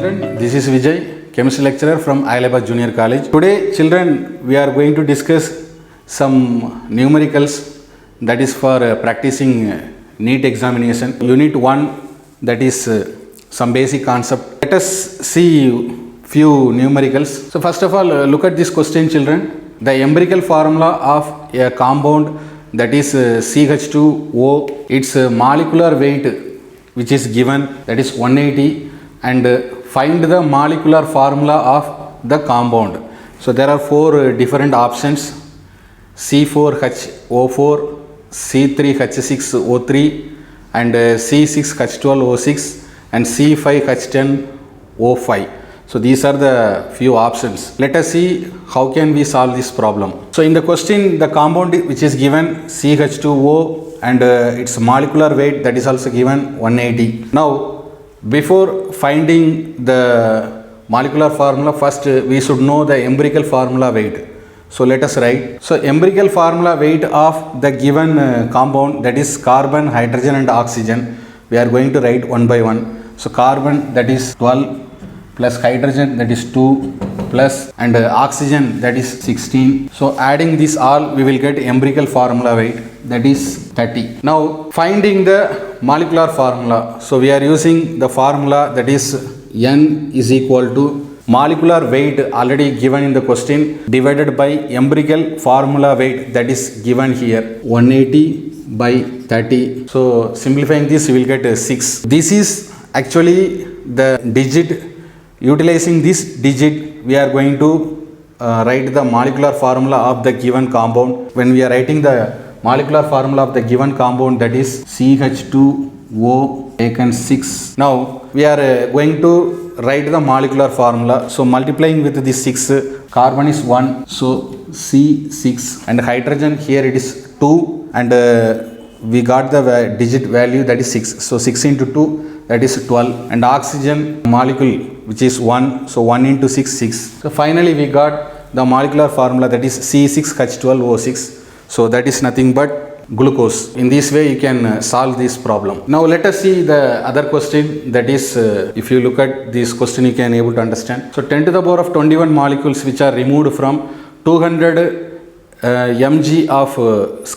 children, this is Vijay, chemistry lecturer from Ayalabad Junior College. Today children, we are going to discuss some numericals, that is for practicing NEET examination. Unit 1, that is some basic concept. Let us see few numericals. So first of all, look at this question children. The empirical formula of a compound, that is CH2O, its molecular weight which is given, that is 180, and find the molecular formula of the compound. So there are four different options: C4H04, C3H6O3, and C6H12O6, and C5H10O5. So these are the few options. Let us see how can we solve this problem. So in the question, the compound which is given CH2O and its molecular weight, that is also given 180. Now before finding the molecular formula, first we should know the empirical formula weight. So let us write. So empirical formula weight of the given compound, that is carbon, hydrogen and oxygen, we are going to write one by one. So carbon, that is 12, plus hydrogen, that is 2, plus and oxygen, that is 16. So adding this all, we will get empirical formula weight, that is 30. Now finding the molecular formula. So we are using the formula, that is N is equal to molecular weight already given in the question divided by empirical formula weight, that is given here, 180 by 30. So simplifying this, we will get 6. This is actually the digit. Utilizing this digit, we are going to write the molecular formula of the given compound. When we are writing the molecular formula of the given compound, that is CH2O taken 6. Now we are going to write the molecular formula. So multiplying with this 6, carbon is 1, so C6, and hydrogen here it is 2, and we got the digit value, that is 6. So 6 into 2, that is 12, and oxygen molecule which is 1, so 1 into 6, 6. So finally we got the molecular formula, that is C6H12O6. So that is nothing but glucose. In this way you can solve this problem. Now let us see the other question, that is if you look at this question you can able to understand. So 10 to the power of 21 molecules which are removed from 200 mg of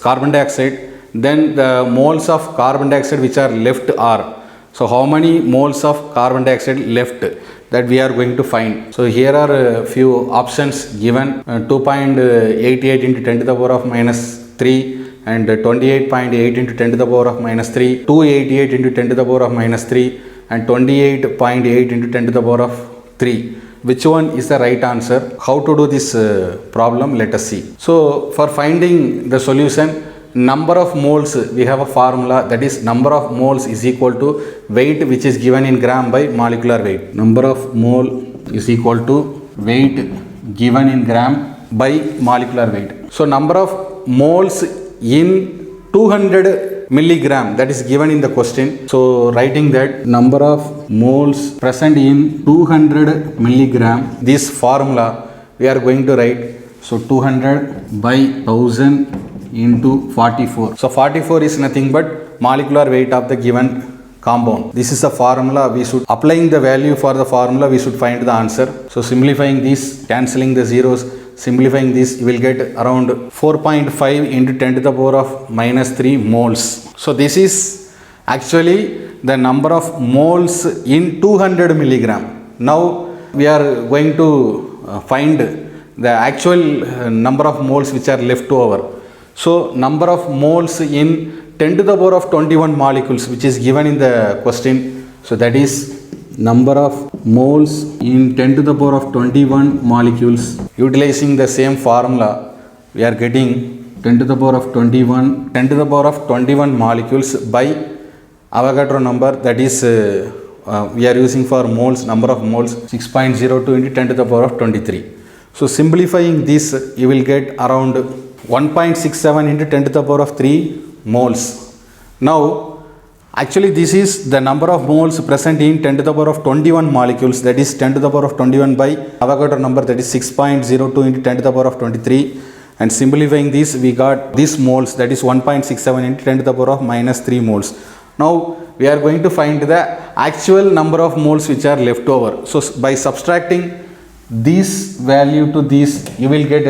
carbon dioxide, then the moles of carbon dioxide which are left are. So how many moles of carbon dioxide left, that we are going to find. So here are a few options given, 2.88 into 10 to the power of minus 3, and 28.8 into 10 to the power of minus 3, 288 into 10 to the power of minus 3, and 28.8 into 10 to the power of 3. Which one is the right answer? How to do this problem? Let us see. So for finding the solution, number of moles, we have a formula, that is number of moles is equal to weight which is given in gram by molecular weight. Number of mole is equal to weight given in gram by molecular weight. So number of moles in 200 milligram, that is given in the question. So writing that number of moles present in 200 milligram, this formula we are going to write. So 200 by 1000 into 44. So 44 is nothing but molecular weight of the given compound. This is the formula. We should, applying the value for the formula, we should find the answer. So simplifying this, cancelling the zeros, simplifying this, you will get around 4.5 into 10 to the power of minus 3 moles. So this is actually the number of moles in 200 milligram. Now we are going to find the actual number of moles which are left over. So number of moles in 10 to the power of 21 molecules which is given in the question. So that is number of moles in 10 to the power of 21 molecules. Utilizing the same formula, we are getting 10 to the power of 21 molecules by Avogadro number, that is we are using for moles, number of moles 6.02 into 10 to the power of 23. So simplifying this, you will get around 1.67 into 10 to the power of 3 moles. Now actually this is the number of moles present in 10 to the power of 21 molecules, that is 10 to the power of 21 by Avogadro number, that is 6.02 into 10 to the power of 23, and simplifying this we got this moles, that is 1.67 into 10 to the power of minus 3 moles. Now we are going to find the actual number of moles which are left over. So by subtracting this value to this, you will get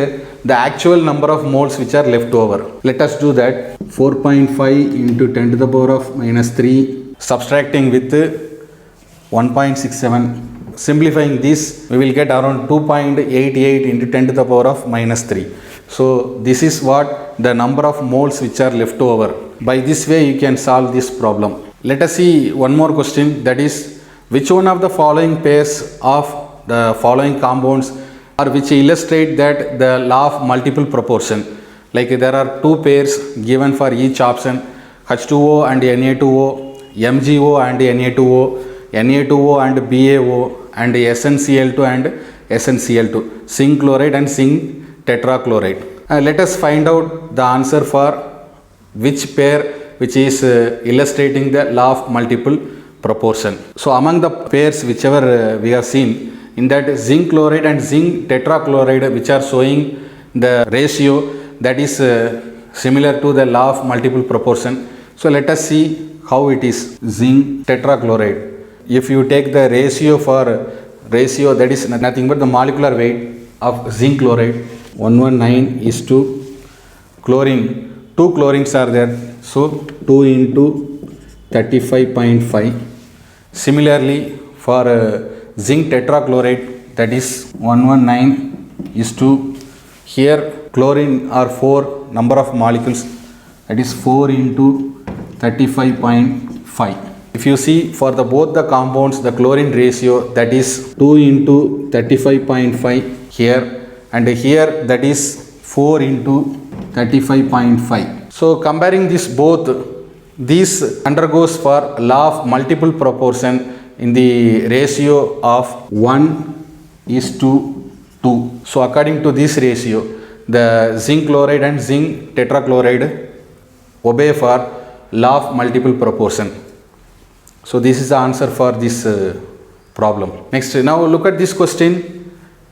the actual number of moles which are left over. Let us do that. 4.5 into 10 to the power of minus 3, subtracting with 1.67. Simplifying this, we will get around 2.88 into 10 to the power of minus 3. So this is what the number of moles which are left over. By this way you can solve this problem. Let us see one more question, that is, which one of the following pairs of the following compounds or which illustrate that the law of multiple proportion. Like there are two pairs given for each option, H2O and Na2O, MgO and Na2O, Na2O and BaO, and SnCl2 and SnCl2, zinc chloride and zinc tetrachloride. Let us find out the answer for which pair which is illustrating the law of multiple proportion. So among the pairs whichever we have seen, in that zinc chloride and zinc tetrachloride which are showing the ratio that is similar to the law of multiple proportion. So let us see how it is. Zinc tetrachloride, if you take the ratio that is nothing but the molecular weight of zinc chloride, 119 is to chlorine, 2 chlorines are there, so 2 into 35.5. Similarly for zinc tetrachloride, that is 119 is to, here chlorine are 4 number of molecules, that is 4 into 35.5. If you see for the both the compounds, the chlorine ratio that is 2 into 35.5 here, and here that is 4 into 35.5. So comparing this both, this undergoes for law of multiple proportion in the ratio of 1:2. So according to this ratio, the zinc chloride and zinc tetrachloride obey for law of multiple proportion. So this is the answer for this problem. Next, now look at this question.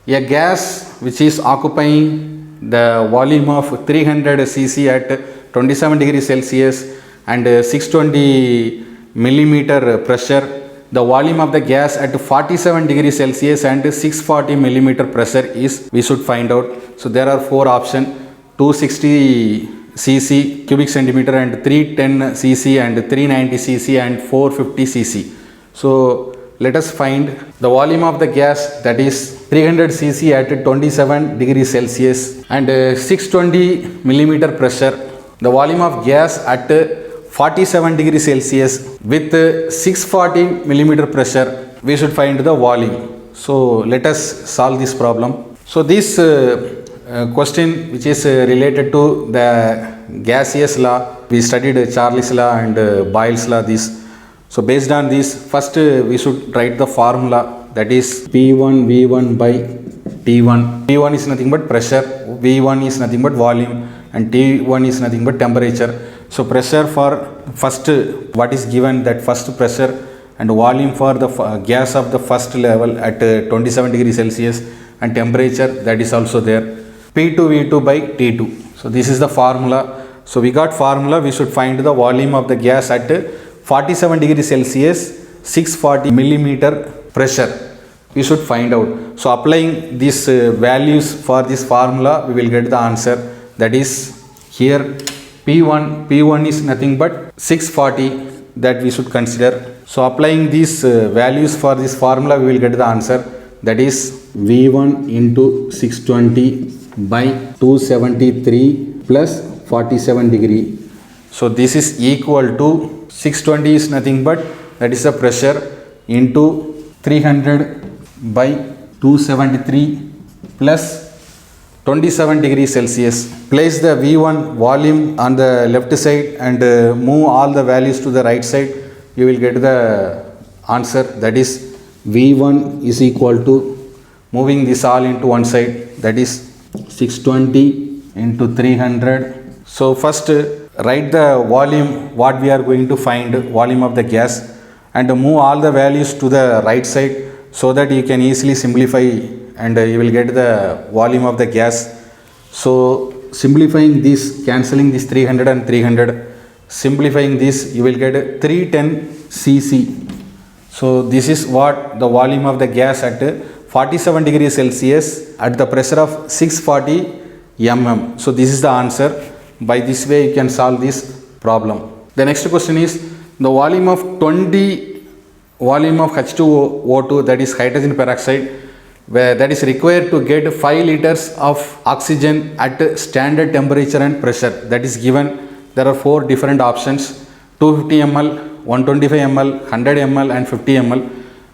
A gas which is occupying the volume of 300 cc at 27 degrees Celsius and 620 millimeter pressure. The volume of the gas at 47 degrees Celsius and 640 millimeter pressure is, we should find out. So there are 4 options: 260 cc cubic centimeter and 310 cc and 390 cc and 450 cc. So let us find the volume of the gas, that is 300 cc at 27 degrees Celsius and 620 millimeter pressure. The volume of gas at 47 degrees Celsius with 640 millimeter pressure, we should find the volume. So let us solve this problem. So this question which is related to the gaseous law, we studied Charles law and Boyle's law. This, so based on this, first we should write the formula, that is P1 V1 by T1. P1 is nothing but pressure, V1 is nothing but volume, and T1 is nothing but temperature. So pressure for first, what is given, that first pressure, and volume for the gas of the first level at 27 degrees Celsius, and temperature that is also there, P2 V2 by T2. So this is the formula. So we got formula, we should find the volume of the gas at 47 degrees Celsius, 640 millimeter pressure, we should find out. So applying these values for this formula, we will get the answer, that is here P1 is nothing but 640, that we should consider. So applying these values for this formula, we will get the answer, that is V1 into 620 by 273 plus 47 degree. So this is equal to 620 is nothing but, that is the pressure, into 300 by 273 plus 27 degrees Celsius. Place the V1 volume on the left side and move all the values to the right side. You will get the answer, that is V1 is equal to, moving this all into one side, that is 620 into 300. So first write the volume, what we are going to find, volume of the gas, and move all the values to the right side so that you can easily simplify and you will get the volume of the gas. So simplifying this, cancelling this 300 and 300, simplifying this you will get 310 cc. So this is what the volume of the gas at 47 degrees Celsius at the pressure of 640 mm. So this is the answer. By this way you can solve this problem. The next question is the volume of H2O2, that is hydrogen peroxide, where that is required to get 5 liters of oxygen at standard temperature and pressure. That is given. There are 4 different options: 250 ml, 125 ml, 100 ml and 50 ml.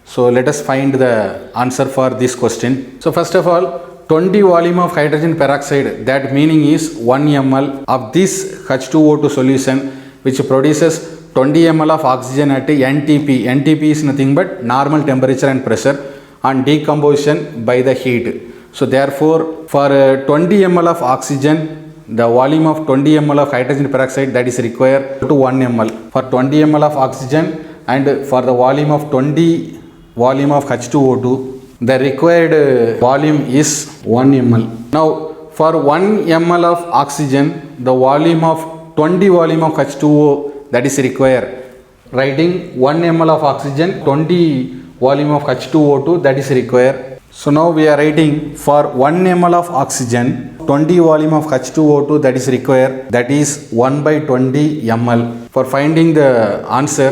So let us find the answer for this question. So first of all, 20 volume of hydrogen peroxide, that meaning is 1 ml of this H2O2 solution, which produces 20 ml of oxygen at NTP. NTP is nothing but normal temperature and pressure on decomposition by the heat. So therefore for 20 ml of oxygen, the volume of 20 ml of hydrogen peroxide that is required to 1 ml. For 20 ml of oxygen and for the volume of 20 volume of H2O2, the required volume is 1 ml. Now for 1 ml of oxygen, the volume of 20 volume of H2O that is required. Writing 1 ml of oxygen, 20 volume of H2O2 that is required. So now we are writing for 1 ml of oxygen, 20 volume of H2O2 that is required, that is 1 by 20 ml. For finding the answer,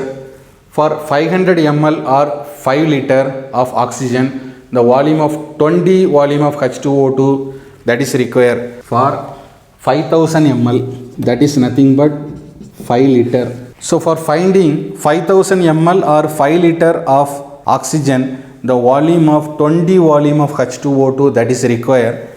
for 500 ml or 5 liter of oxygen, the volume of 20 volume of H2O2 that is required. For 5000 ml, that is nothing but 5 liter. So for finding 5000 ml or 5 liter of oxygen, the volume of 20 volume of H2O2 that is required,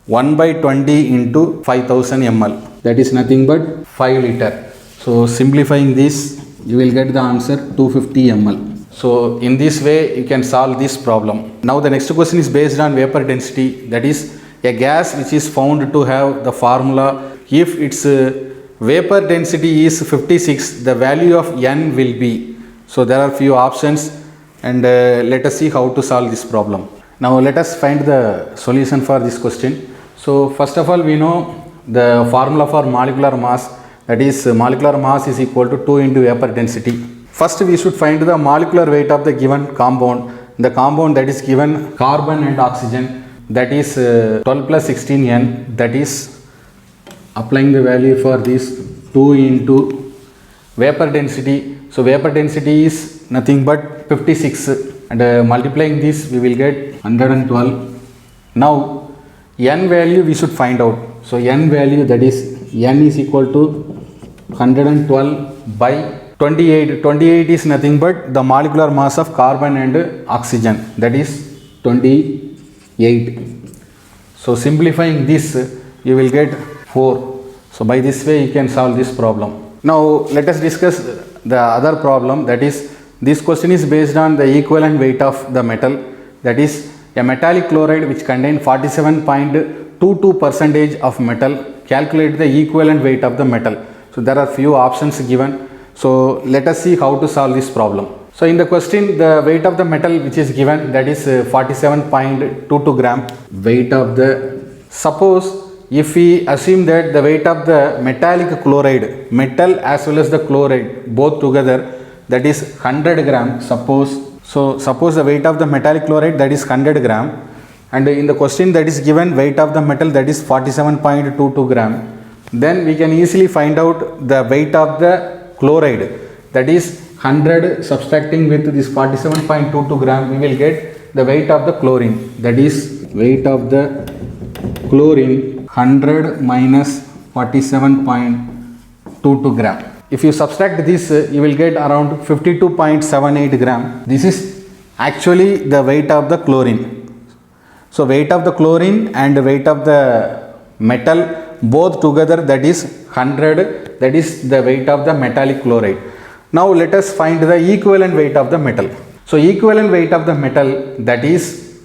1 by 20 into 5000 ml, that is nothing but 5 liter. So simplifying this, you will get the answer 250 ml. So in this way you can solve this problem. Now the next question is based on vapor density, that is a gas which is found to have the formula if its vapor density is 56, the value of n will be. So there are few options and let us see how to solve this problem. Now let us find the solution for this question. So first of all, we know the formula for molecular mass, that is molecular mass is equal to 2 into vapor density. First we should find the molecular weight of the given compound. The compound that is given carbon and oxygen, that is 12 plus 16n, that is applying the value for this 2 into vapor density. So vapor density is nothing but 56 and multiplying this we will get 112. Now n value we should find out. So n value, that is n is equal to 112 by 28. 28 is nothing but the molecular mass of carbon and oxygen, that is 28. So simplifying this you will get 4. So by this way you can solve this problem. Now let us discuss the other problem, that is this question is based on the equivalent weight of the metal, that is a metallic chloride which contains 47.22% of metal. Calculate the equivalent weight of the metal. So there are few options given. So let us see how to solve this problem. So in the question, the weight of the metal which is given, that is 47.22 gram. Weight of the, suppose if we assume that the weight of the metallic chloride, metal as well as the chloride both together, that is 100 gram. Suppose the weight of the metallic chloride, that is 100 gram, and in the question that is given weight of the metal, that is 47.22 gram. Then we can easily find out the weight of the chloride, that is 100 subtracting with this 47.22 gram, we will get the weight of the chlorine, that is weight of the chlorine 100 minus 47.22 gram. If you subtract this, you will get around 52.78 gram. This is actually the weight of the chlorine. So weight of the chlorine and weight of the metal both together, that is 100, that is the weight of the metallic chloride. Now let us find the equivalent weight of the metal. So equivalent weight of the metal, that is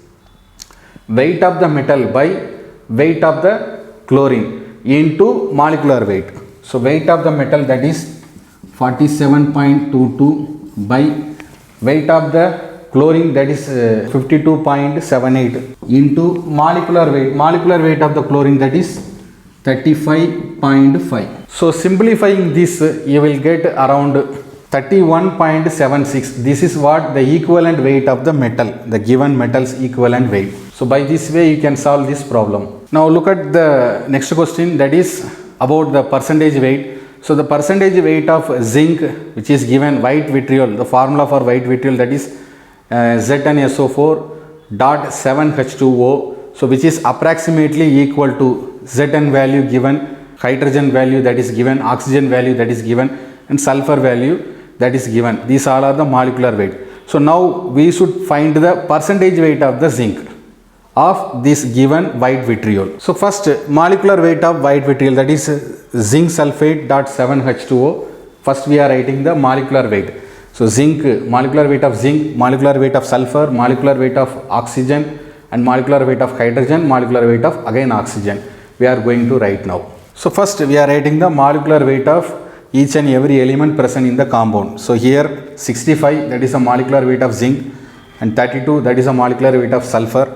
weight of the metal by weight of the chlorine into molecular weight. So weight of the metal, that is 47.22 by weight of the chlorine, that is 52.78 into molecular weight. Molecular weight of the chlorine, that is 35 0.5. So simplifying this, you will get around 31.76. This is what the equivalent weight of the metal, the given metal's equivalent weight. So by this way you can solve this problem. Now look at the next question, that is about the percentage weight. So the percentage weight of zinc, which is given white vitriol, the formula for white vitriol, that is Zn(SO4).7H2O. So which is approximately equal to Zn value given, hydrogen value that is given, oxygen value that is given, and sulfur value that is given. These all are the molecular weight. So now we should find the percentage weight of the zinc of this given white vitriol. So first, molecular weight of white vitriol, that is zinc sulfate.7H2O. First we are writing the molecular weight. So zinc, molecular weight of zinc, molecular weight of sulfur, molecular weight of oxygen, and molecular weight of hydrogen, molecular weight of again oxygen. We are going to write now. So first we are writing the molecular weight of each and every element present in the compound. So here 65, that is a molecular weight of zinc, and 32, that is a molecular weight of sulfur,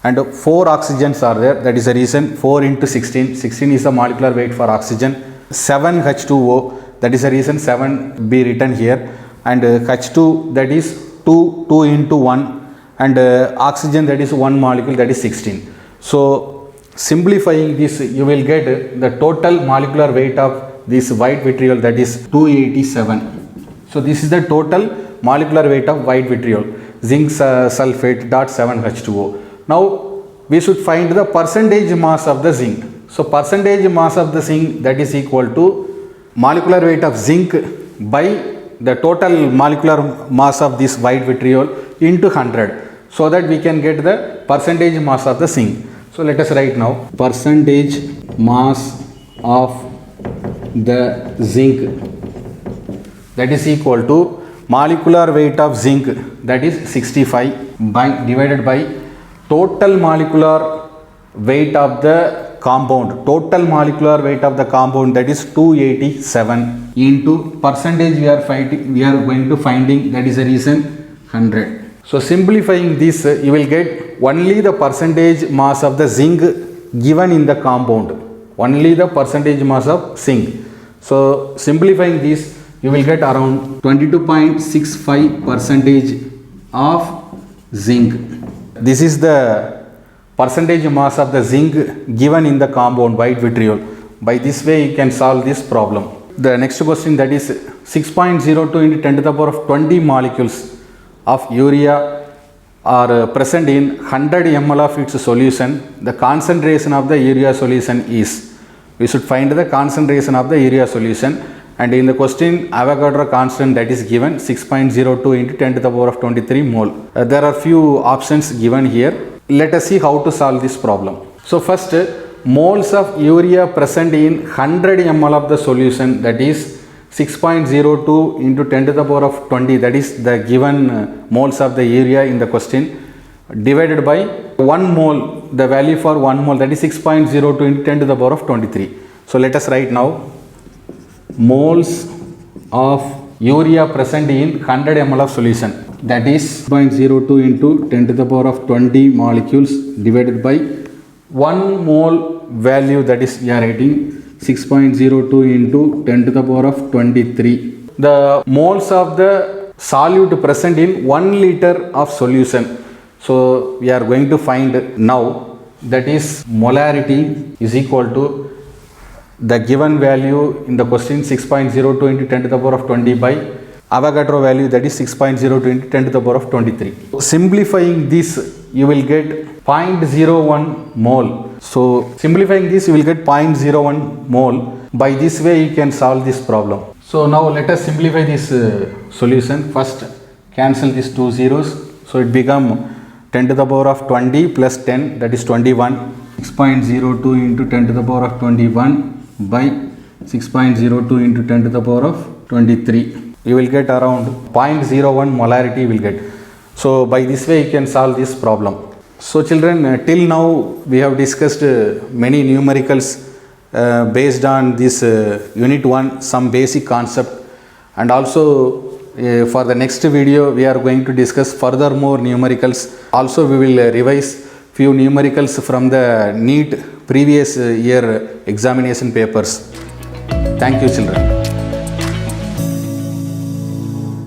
and 4 oxygens are there. That is the reason 4 into 16, 16 is the molecular weight for oxygen. 7H2O, that is the reason 7 be written here, and H2, that is 2 into 1, and oxygen, that is 1 molecule, that is 16. So simplifying this, you will get the total molecular weight of this white vitriol, that is 287. So this is the total molecular weight of white vitriol, zinc sulfate.7H2O. Now we should find the percentage mass of the zinc. So percentage mass of the zinc, that is equal to molecular weight of zinc by the total molecular mass of this white vitriol into 100, so that we can get the percentage mass of the zinc. So let us write now, percentage mass of the zinc, that is equal to molecular weight of zinc, that is 65, by divided by total molecular weight of the compound, total molecular weight of the compound, that is 287, into percentage we are going to finding, that is the reason 100. So simplifying this, you will get only the percentage mass of the zinc given in the compound, only the percentage mass of zinc. So simplifying this, you will get around 22.65% of zinc. This is the percentage mass of the zinc given in the compound white vitriol. By this way you can solve this problem. The next question, that is 6.02 into 10 to the power of 20 molecules of urea are present in 100 ml of its solution. The concentration of the urea solution is, we should find the concentration of the urea solution, and in the question Avogadro constant, that is given 6.02 into 10 to the power of 23 mole. There are few options given here. Let us see how to solve this problem. So first, moles of urea present in 100 ml of the solution, that is 6.02 into 10 to the power of 20, that is the given moles of the urea in the question, divided by 1 mole, the value for 1 mole, that is 6.02 into 10 to the power of 23. So let us write now, moles of urea present in 100 ml of solution, that is 0.02 into 10 to the power of 20 molecules divided by 1 mole value, that is we are writing 6.02 into 10 to the power of 23. The moles of the solute present in 1 liter of solution. So we are going to find now, that is molarity is equal to the given value in the question 6.02 into 10 to the power of 20 by Avogadro value, that is 6.02 into 10 to the power of 23. Simplifying this, you will get 0.01 mole. So simplifying this, you will get 0.01 mole. By this way you can solve this problem. So now let us simplify this solution. First cancel these 2 zeros. So it become 10 to the power of 20 plus 10, that is 21. 6.02 into 10 to the power of 21 by 6.02 into 10 to the power of 23. You will get around 0.01 molarity you will get. So by this way you can solve this problem. So children, till now we have discussed many numericals based on this unit 1, some basic concept, and also for the next video we are going to discuss further more numericals. Also we will revise few numericals from the NEET previous year examination papers. Thank you, children.